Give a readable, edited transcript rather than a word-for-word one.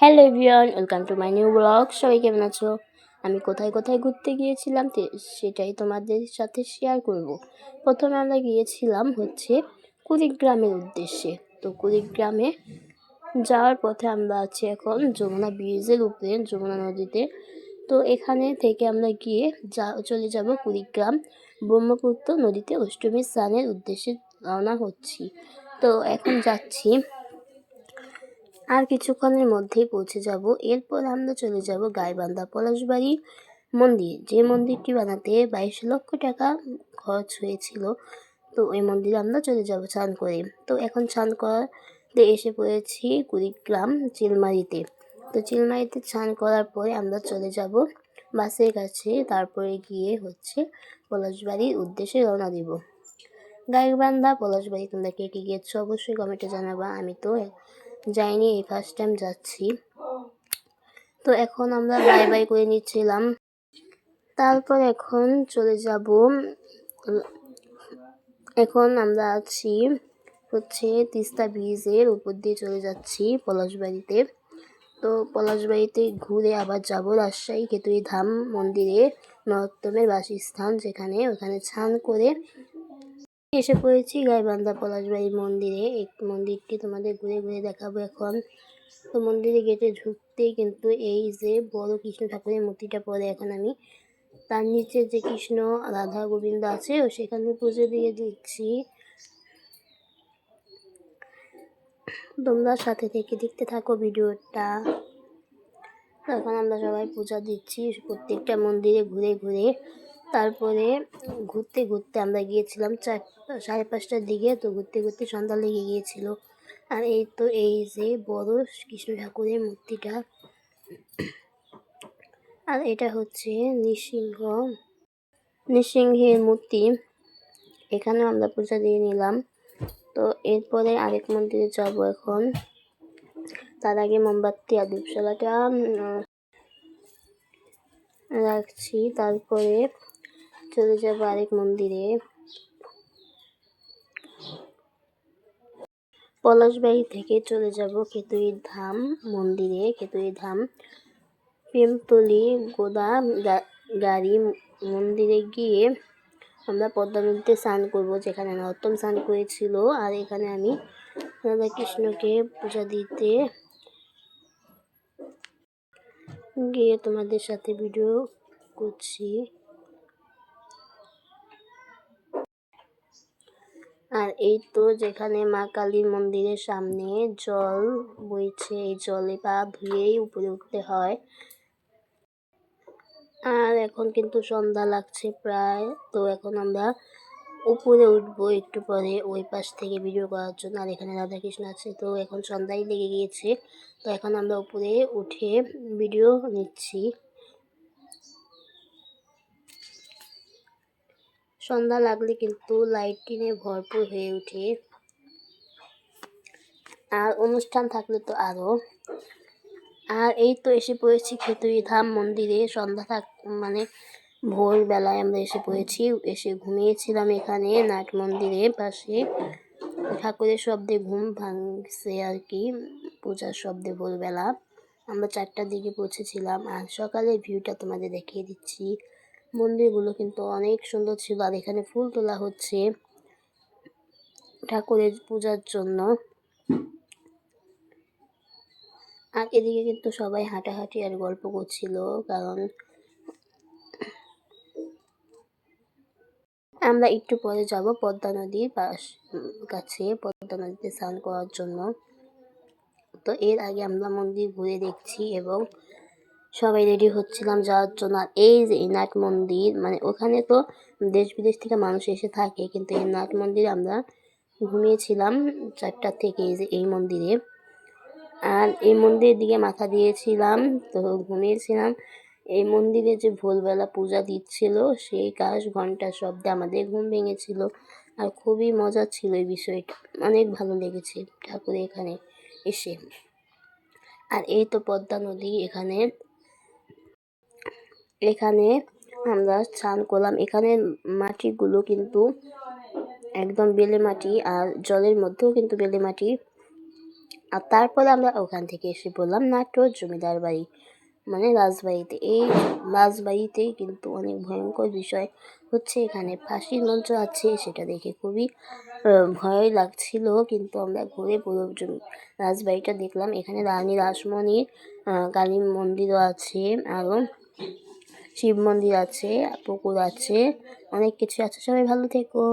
Hello everyone, welcome to my new blog. সবাই কেমন আছো? আমি কোথায় কোথায় ঘুরতে গিয়েছিলাম সেটাই তোমাদের সাথে শেয়ার করব। প্রথমে আমরা গিয়েছিলাম কুড়িগ্রামের উদ্দেশ্যে। তো কুড়িগ্রামে যাওয়ার পথে আমরা আছি এখন যমুনা ব্রিজের উপরে, যমুনা নদীতে। তো এখানে থেকে আমরা গিয়ে চলে যাব কুড়িগ্রাম ব্রহ্মপুত্র নদীতে অষ্টমী স্নানের উদ্দেশ্যে রওনা হচ্ছি। তো এখন যাচ্ছি, আর কিছুক্ষণের মধ্যেই পৌঁছে যাব। এরপর আমরা চলে যাব গাইবান্ধা পলাশবাড়ি মন্দির, যে মন্দিরটি বানাতে 22 লক্ষ টাকা খরচ হয়েছিল। তো ওই মন্দিরে আমরা চলে যাব স্নান করে। তো এখন স্নান করতে এসে পড়েছি কুড়িগ্রাম চিলমারিতে। তো চিলমারিতে স্নান করার পরে আমরা চলে যাব বাসের কাছে, তারপরে গিয়ে পলাশবাড়ির উদ্দেশ্যে রওনা দিব। গাইবান্ধা পলাশবাড়ি তোমরা কে কে গিয়েছো অবশ্যই কমেন্টে জানাবা। আমি তো যাইনি, এই ফার্স্ট টাইম যাচ্ছি। তো এখন আমরা বাই বাই করে নিচ্ছিলাম। তারপর এখন চলে যাব, এখন আমরা আছি তিস্তা ব্রিজের উপর দিয়ে চলে যাচ্ছি পলাশবাড়িতে। তো পলাশবাড়িতে ঘুরে আবার যাব রাজশাহী কেতুই ধাম মন্দিরে, নরোত্তমের বাসস্থান যেখানে, ওখানে স্নান করে এসে পড়েছি গাইবান্ধা পলাশবাড়ি মন্দিরে। এই মন্দিরটি তোমাদের ঘুরে ঘুরে দেখাবো এখন। তো মন্দিরে গেটে ঢুকতেই কিন্তু এই যে বড় কৃষ্ণ ঠাকুরের মূর্তিটা পরে এখন আমি তার নিচে যে কৃষ্ণ রাধা গোবিন্দ আছে ও সেখানে পুজো দিয়ে দিচ্ছি। তোমরা সাথে থেকে দেখতে থাকো ভিডিওটা। এখন আমরা সবাই পূজা দিচ্ছি প্রত্যেকটা মন্দিরে ঘুরে ঘুরে। তারপরে ঘুরতে ঘুরতে আমরা গিয়েছিলাম 4:30টার দিকে। তো ঘুরতে ঘুরতে সন্ধ্যা লেগে গিয়েছিল। আর এই যে বড় কৃষ্ণ ঠাকুরের মূর্তিটা, আর এটা হচ্ছে নৃসিংহের মূর্তি। এখানেও আমরা পূজা দিয়ে নিলাম। তো এরপরে আরেক মন্দিরে যাব এখন। তার আগে মোমবাতি আর ধূপশালাটা রাখছি, তারপরে চলে যাব আরেক মন্দিরে। পলাশবাড়ি থেকে চলে যাব কেতুই ধাম মন্দিরে। কেতুই ধাম প্রেমতলি গোদা গাড়ি মন্দিরে গিয়ে আমরা পদ্মা নদীতে স্নান করবো, যেখানে নরোত্তম স্নান করেছিল। আর এখানে আমি রাধা কৃষ্ণকে পূজা দিতে গিয়ে তোমাদের সাথে ভিডিও করছি। আর এই তো যেখানে মা কালীর মন্দিরের সামনে জল বইছে, এই জলে পা ধুয়েই উপরে উঠতে হয়। আর এখন কিন্তু সন্ধ্যা লাগছে প্রায়। তো এখন আমরা উপরে উঠবো একটু পরে ওই পাশ থেকে ভিডিও করার জন্য। আর এখানে রাধাকৃষ্ণ আছে। তো এখন সন্ধ্যায় লেগে গিয়েছে। তো এখন আমরা উপরে উঠে ভিডিও নিচ্ছি। সন্ধ্যা লাগলে কিন্তু লাইটিংয়ে ভরপুর হয়ে ওঠে, আর অনুষ্ঠান থাকলে তো আরও। আর এই তো এসে পড়েছি কেতুই ধাম মন্দিরে। সন্ধ্যা মানে ভোরবেলায় আমরা এসে পড়েছি। এসে ঘুমিয়েছিলাম এখানে নাট মন্দিরের পাশে। ঠাকুরের শব্দে ঘুম ভাঙছে আর কি, পূজার শব্দে ভোরবেলা। আমরা 4টার দিকে পৌঁছেছিলাম। আর সকালের ভিউটা তোমাদের দেখিয়ে দিচ্ছি। মন্দিরগুলো কিন্তু অনেক সুন্দর ছিল। আর এখানে ফুল তোলা হচ্ছে ঠাকুরের পূজার জন্য। আর এদিকে কিন্তু সবাই হাঁটাহাঁটি আর গল্প করছিল, কারণ আমরা একটু পরে যাব পদ্মা নদীর কাছে, পদ্মা নদীতে স্নান করার জন্য। তো এর আগে আমরা মন্দির ঘুরে দেখছি এবং সবাই রেডি হচ্ছিলাম যাওয়ার জন্য। আর এই যে নাট মন্দির, মানে ওখানে তো দেশ বিদেশ থেকে মানুষ এসে থাকে, কিন্তু এই নাট মন্দিরে আমরা ঘুমিয়েছিলাম 4টা থেকে এই মন্দিরে। আর এই মন্দিরের দিকে মাথা দিয়েছিলাম, তো ঘুমিয়েছিলাম। এই মন্দিরে যে ভোরবেলা পূজা দিচ্ছিল, সেই কাশ ঘন্টার শব্দে আমাদের ঘুম ভেঙেছিল। আর খুবই মজা ছিল এই বিষয়টা, অনেক ভালো লেগেছে ঠাকুরের এখানে এসে। আর এই তো পদ্মা নদী, এখানে আমরা স্নান করলাম। এখানে মাটিগুলো কিন্তু একদম বেলে মাটি, আর জলের মধ্যেও কিন্তু বেলে মাটি। আর তারপর আমরা ওখান থেকে এসে পড়লাম নাটোর জমিদার বাড়ি, মানে রাজবাড়িতে। এই রাজবাড়িতেই কিন্তু অনেক ভয়ঙ্কর বিষয় হচ্ছে, এখানে ফাঁসির মঞ্চ আছে, সেটা দেখে খুবই ভয় লাগছিল। কিন্তু আমরা ঘুরে পুরো রাজবাড়িটা দেখলাম। এখানে রানী রাসমণির কালী মন্দিরও আছে, আরও শিব মন্দির আছে, পুকুর আছে, অনেক কিছু আছে। সবাই ভালো থেকো।